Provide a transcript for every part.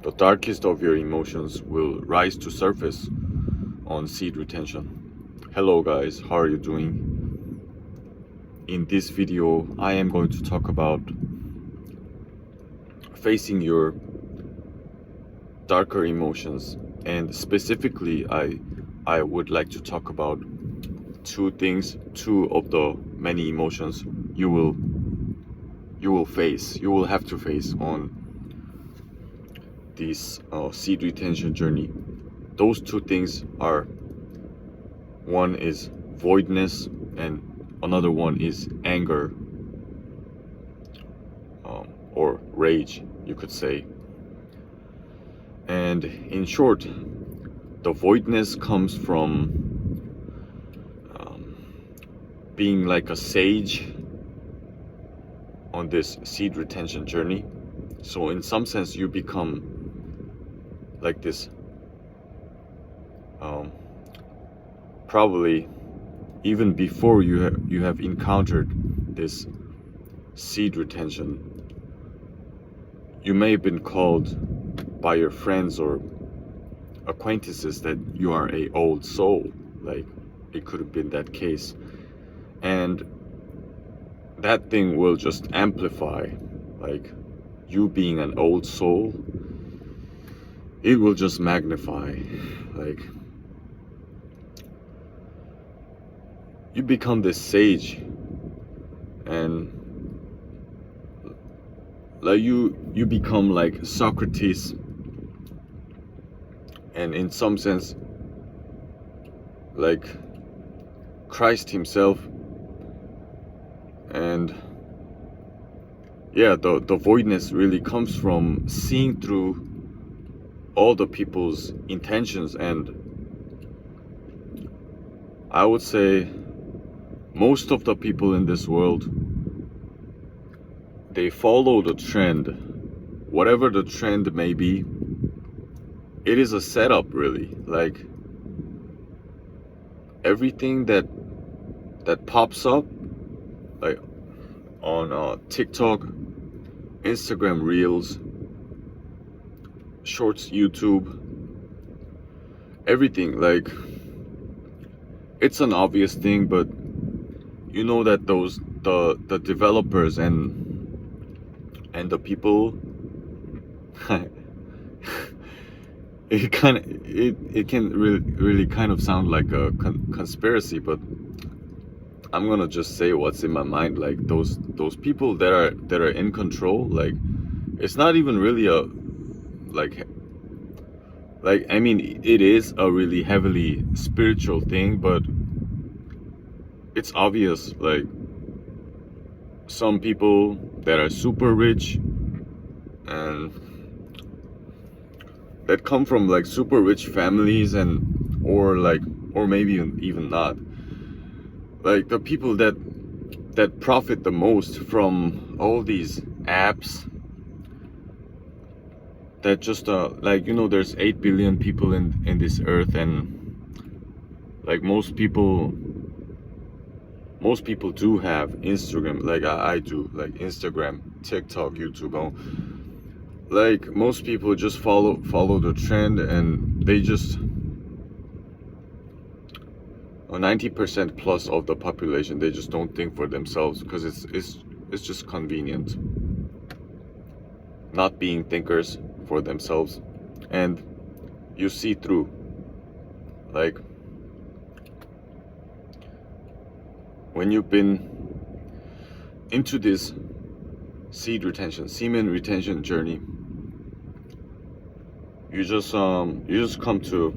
The darkest of your emotions will rise to surface on seed retention. Hello guys, how are you doing? In this video, I am going to talk about facing your darker emotions, and specifically I would like to talk about two of the many emotions you will have to face on this seed retention journey. Those two things are, one is voidness and another one is anger, or rage, you could say. And in short, the voidness comes from being like a sage on this seed retention journey. So in some sense you become like this, probably even before you have encountered this seed retention, you may have been called by your friends or acquaintances that you are a old soul. Like, it could have been that case, and that thing will just amplify, like, you being an old soul, it will just magnify. Like, you become this sage, and like you become like Socrates, and in some sense like Christ himself. And yeah, the voidness really comes from seeing through all the people's intentions. And I would say most of the people in this world, they follow the trend, whatever the trend may be. It is a setup, really. Like, everything that pops up, like on TikTok, Instagram Reels, Shorts, YouTube, everything, like, it's an obvious thing, but you know that the developers and the people it can really kind of sound like a conspiracy, but I'm gonna just say what's in my mind. Like, those people that are in control, like, it's not even really a like I mean, it is a really heavily spiritual thing, but it's obvious. Like, some people that are super rich and that come from like super rich families, and or maybe even not, like the people that profit the most from all these apps that just like, you know, there's 8 billion people in this earth, and like most people do have Instagram. Like, I do, like Instagram, TikTok, YouTube. Like, most people just follow the trend, and they just 90% plus of the population, they just don't think for themselves, because it's just convenient not being thinkers for themselves. And you see through, like, when you've been into this semen retention journey, you just come to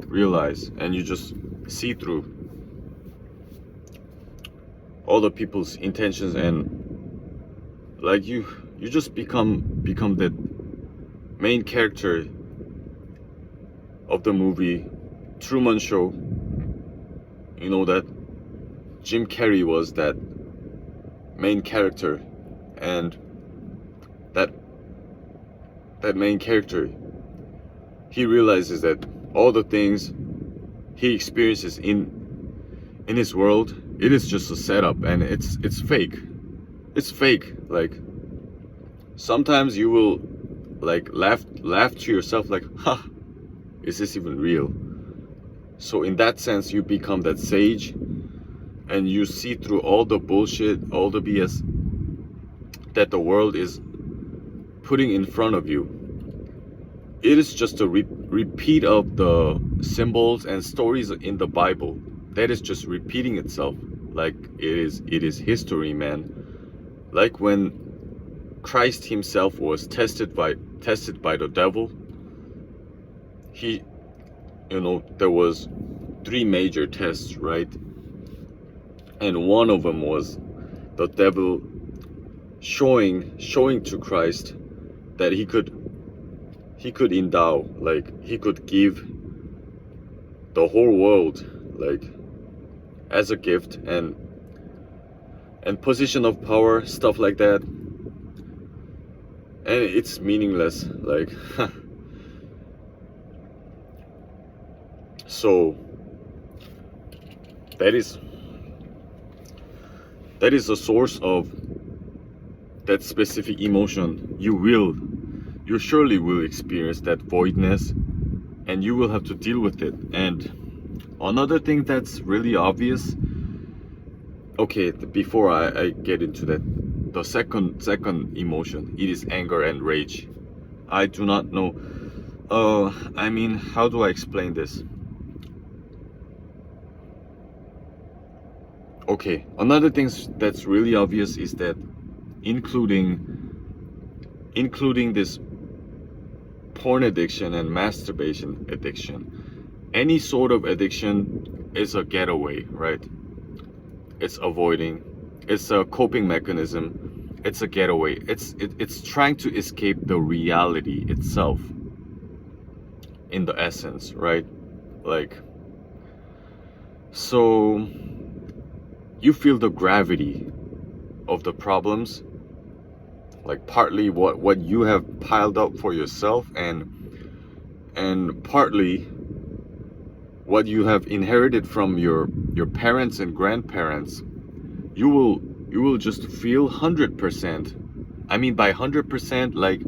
realize, and you just see through all the people's intentions, and like you just become the main character of the movie Truman Show. You know that Jim Carrey was that main character, and that main character, he realizes that all the things he experiences in his world, it is just a setup, and it's fake. Like, sometimes you will like laugh to yourself like, huh, is this even real? So in that sense, you become that sage, and you see through all the bullshit, all the BS that the world is putting in front of you. It is just a repeat of the symbols and stories in the Bible that is just repeating itself. Like it is history, man. Like when Christ himself was tested by the devil, there was 3 major tests, right? And one of them was the devil showing to Christ that he could endow, like he could give the whole world like as a gift, and position of power, stuff like that. And it's meaningless, like so that is the source of that specific emotion. You surely will experience that voidness, and you will have to deal with it. And another thing that's really obvious, okay, before I get into that, the second emotion, it is anger and rage. I do not know, I mean, how do I explain this? Okay, another thing that's really obvious is that including this porn addiction and masturbation addiction, any sort of addiction is a getaway, right? It's avoiding, it's a coping mechanism, it's a getaway, it's trying to escape the reality itself in the essence, right? Like, so you feel the gravity of the problems, like partly what you have piled up for yourself, and partly what you have inherited from your parents and grandparents. You will just feel 100%. I mean, by 100%, like,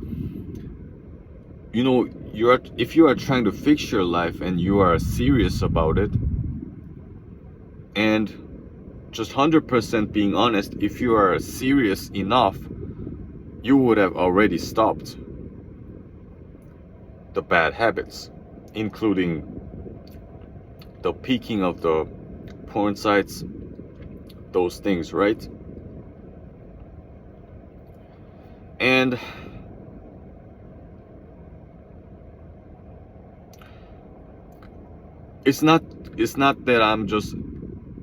if you are trying to fix your life and you are serious about it, and just 100% being honest, if you are serious enough, you would have already stopped the bad habits, including the peaking of the porn sites, those things, right? And it's not that I'm just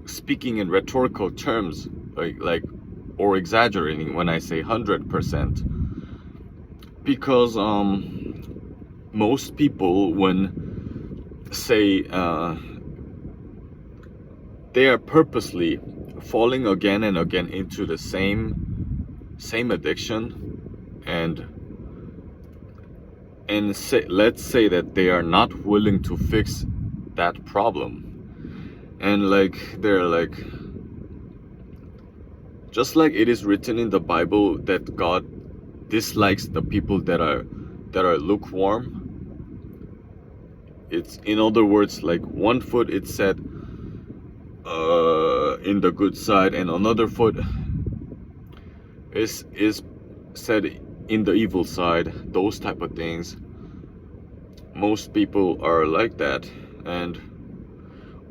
speaking in rhetorical terms, like or exaggerating when I say 100%, because most people, when say they are purposely falling again and again into the same addiction, and let's say that they are not willing to fix that problem, and like they're like, just like it is written in the Bible that God dislikes the people that are lukewarm. It's, in other words, like one foot it said in the good side, and another foot is said in the evil side, those type of things. Most people are like that. And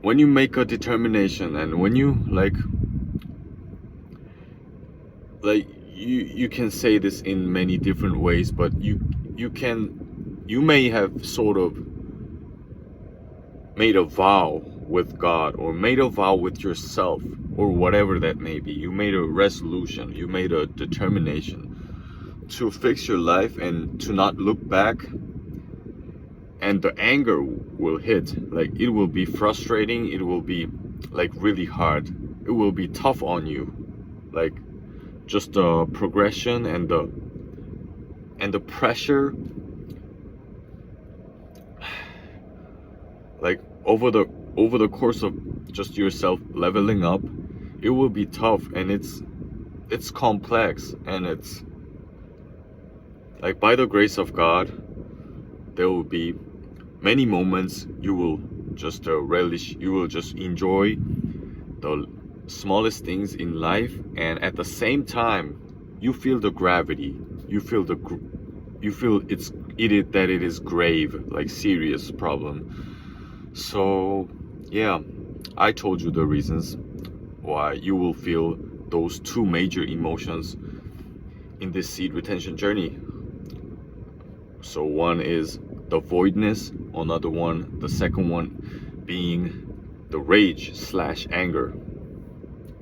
when you make a determination, and when you like you can say this in many different ways, but you may have sort of made a vow with God, or made a vow with yourself, or whatever that may be. You made a resolution, you made a determination to fix your life and to not look back. And the anger will hit, like it will be frustrating, it will be like really hard, it will be tough on you, like just the progression and the pressure, like over the course of just yourself leveling up. It will be tough, and it's complex, and Like by the grace of God, there will be many moments you will just relish, you will just enjoy the smallest things in life, and at the same time you feel the gravity, you feel you feel that it is grave, like serious problem. So yeah, I told you the reasons why you will feel those two major emotions in this seed retention journey. So one is the voidness, another one, the second one being the rage slash anger.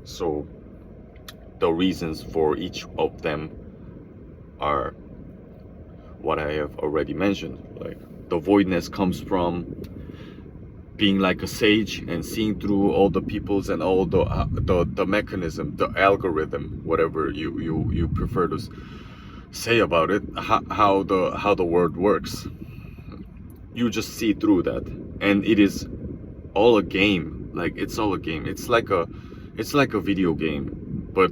So the reasons for each of them are what I have already mentioned. Like the voidness comes from being like a sage and seeing through all the peoples and all the mechanism, the algorithm, whatever you prefer to say about it, how the word works. You just see through that, and it is all a game. Like it's all a game. It's like a video game, but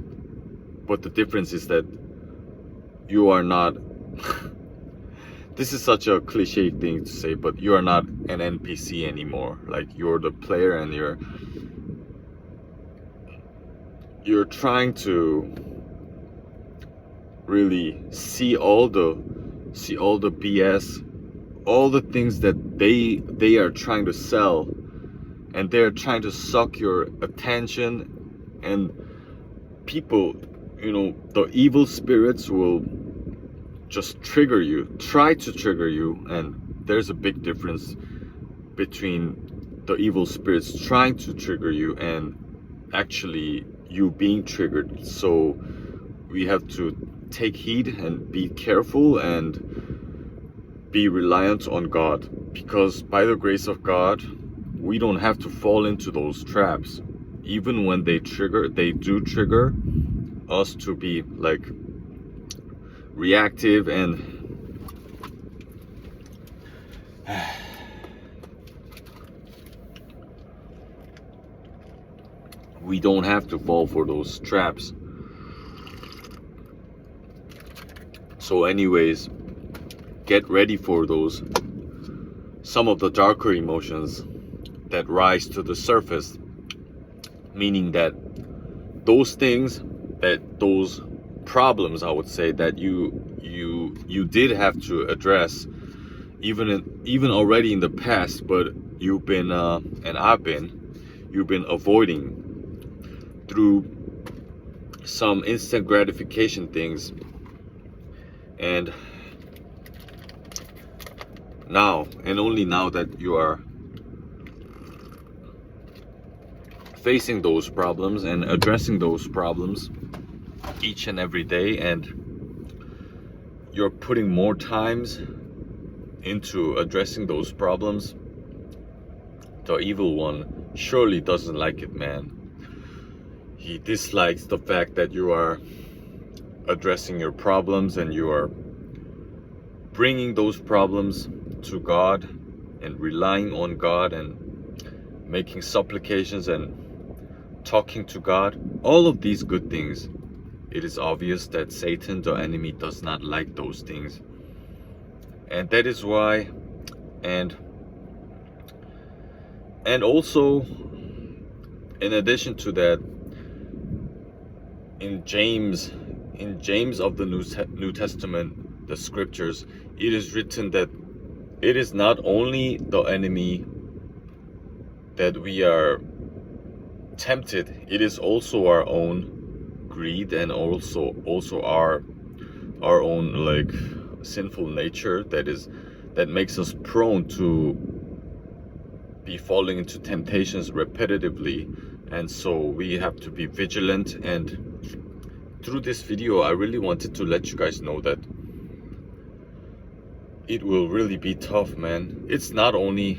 the difference is that you are not this is such a cliche thing to say, but you are not an NPC anymore. Like you're the player, and you're trying to really see all the BS, all the things that they are trying to sell, and they're trying to suck your attention. And people, the evil spirits will just try to trigger you, and there's a big difference between the evil spirits trying to trigger you and actually you being triggered. So we have to take heed and be careful and be reliant on God, because by the grace of God we don't have to fall into those traps. Even when they do trigger us to be like reactive, and we don't have to fall for those traps. So anyways, get ready for some of the darker emotions that rise to the surface, meaning that those problems, I would say, that you did have to address even already in the past, but you've been you've been avoiding through some instant gratification things. And now, and only now, that you are facing those problems and addressing those problems each and every day, and you're putting more times into addressing those problems, the evil one surely doesn't like it, man. He dislikes the fact that you are addressing your problems and you are bringing those problems to God and relying on God and making supplications and talking to God. All of these good things. It is obvious that Satan, the enemy, does not like those things. And that is why, and also, in addition to that, in James of the New Testament, the scriptures, it is written that it is not only the enemy that we are tempted, it is also our own greed, and also our own like sinful nature that makes us prone to be falling into temptations repetitively. And so we have to be vigilant. And through this video, I really wanted to let you guys know that it will really be tough, man. It's not only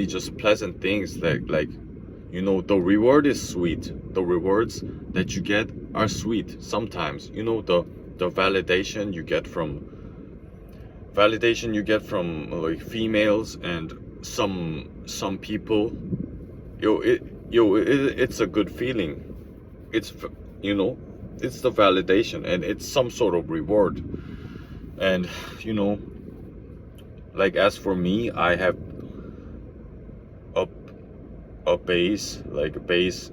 just pleasant things, like the reward is sweet. The rewards that you get are sweet sometimes. The validation you get from like females and some people. It's a good feeling. It's the validation, and it's some sort of reward. And you know, like as for me, I have a a bass, like a bass,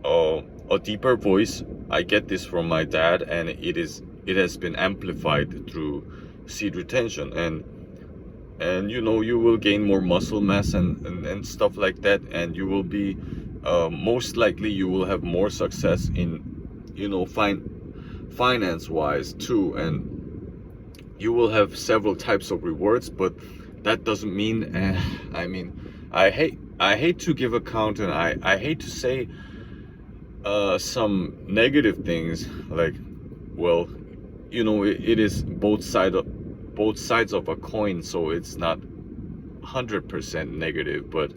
a deeper voice. I get this from my dad, and it has been amplified through seed retention. And you know, you will gain more muscle mass and stuff like that, and you will be most likely you will have more success in, you know, finance wise too, and you will have several types of rewards. But that doesn't mean I mean, I hate to give account, and I hate to say some negative things, like, well, you know, it is both sides of a coin, so it's not 100% negative. But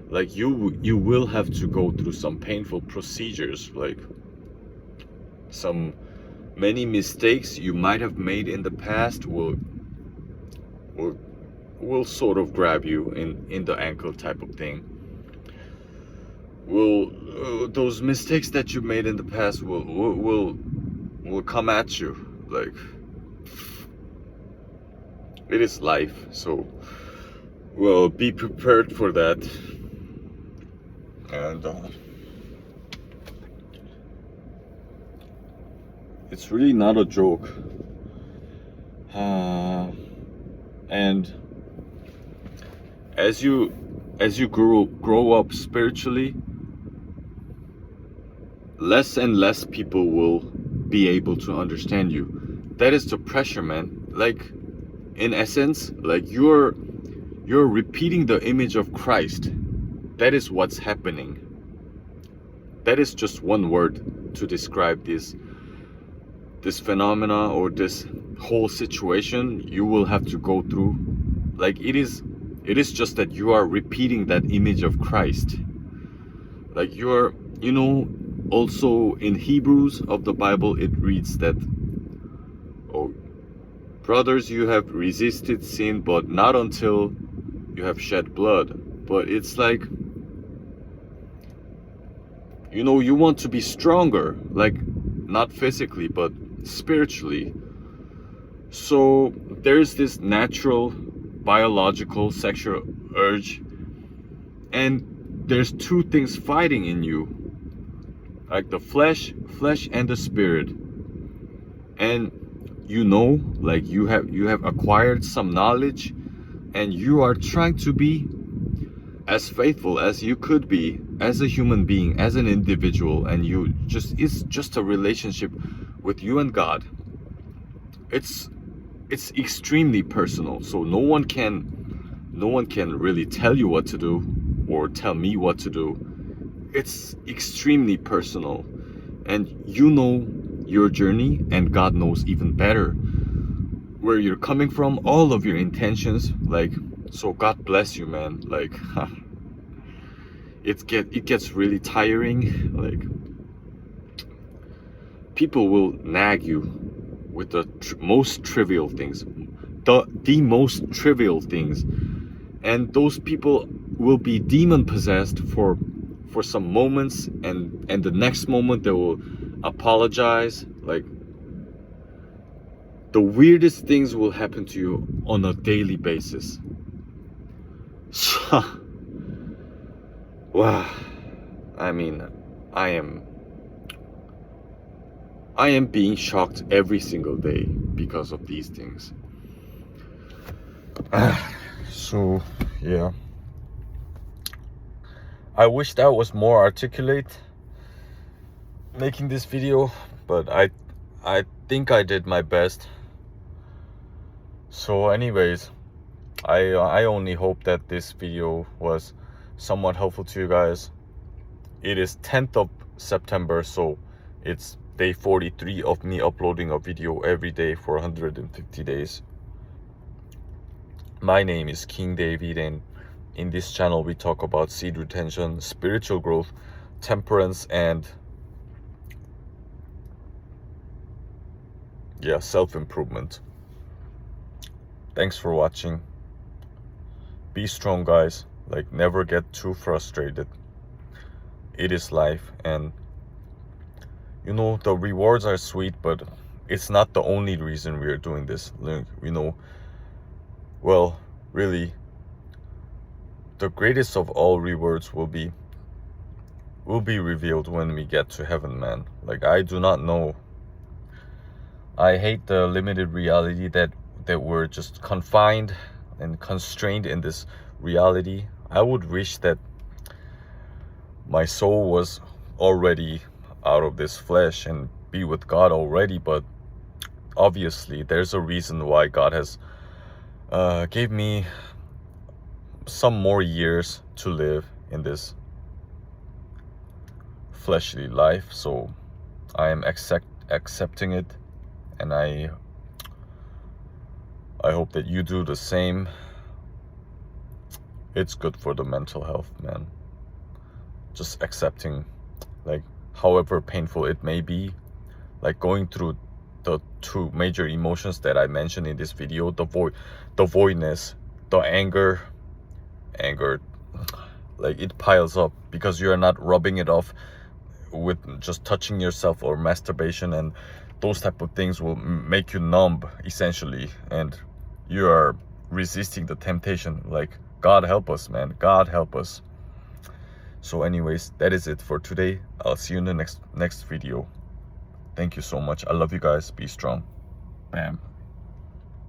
like, you will have to go through some painful procedures, like some many mistakes you might have made in the past will will sort of grab you in the ankle type of thing. Will those mistakes that you made in the past will come at you, like, it is life. So, well, be prepared for that. And it's really not a joke. And as you grow up spiritually, less and less people will be able to understand you. That is the pressure, man. Like, in essence, like, you're repeating the image of Christ. That is what's happening. That is just one word to describe this phenomena, or this whole situation you will have to go through. Like, it is just that you are repeating that image of Christ. Like, you're, you know, also in Hebrews of the Bible, it reads that, oh, brothers, you have resisted sin, but not until you have shed blood. But it's like, you know, you want to be stronger, like, not physically, but spiritually. So there's this natural, biological, sexual urge, and there's two things fighting in you, like the flesh and the spirit. And you know, like, you have acquired some knowledge, and you are trying to be as faithful as you could be as a human being, as an individual, and it's just a relationship with you and God. It's extremely personal, so no one can really tell you what to do or tell me what to do. It's extremely personal, and you know your journey, and God knows even better where you're coming from, all of your intentions. Like, so God bless you, man. Like, it gets really tiring. Like, people will nag you with the most trivial things, the most trivial things, and those people will be demon possessed for some moments, and the next moment they will apologize. Like, the weirdest things will happen to you on a daily basis. So, wow, I mean, I am being shocked every single day because of these things. So, yeah. I wish that was more articulate making this video, but I think I did my best. So anyways, I only hope that this video was somewhat helpful to you guys. It is 10th of September, so it's day 43 of me uploading a video every day for 150 days. My name is King David, and in this channel we talk about seed retention, spiritual growth, temperance, and self-improvement. Thanks for watching. Be strong, guys. Like, never get too frustrated. It is life, and you know, the rewards are sweet, but it's not the only reason we are doing this. You know, well, really, the greatest of all rewards will be revealed when we get to heaven, man. Like, I do not know. I hate the limited reality that we're just confined and constrained in this reality. I would wish that my soul was already out of this flesh and be with God already, but obviously there's a reason why God has gave me some more years to live in this fleshly life. So I am accepting it, and I hope that you do the same. It's good for the mental health, man. Just accepting, like, however painful it may be, like going through the two major emotions that I mentioned in this video, the voidness, the anger, like it piles up because you are not rubbing it off with just touching yourself or masturbation, and those type of things will make you numb essentially, and you are resisting the temptation. Like, God help us, man. God help us. So anyways, that is it for today. I'll see you in the next video. Thank you so much. I love you guys. Be strong. Bam.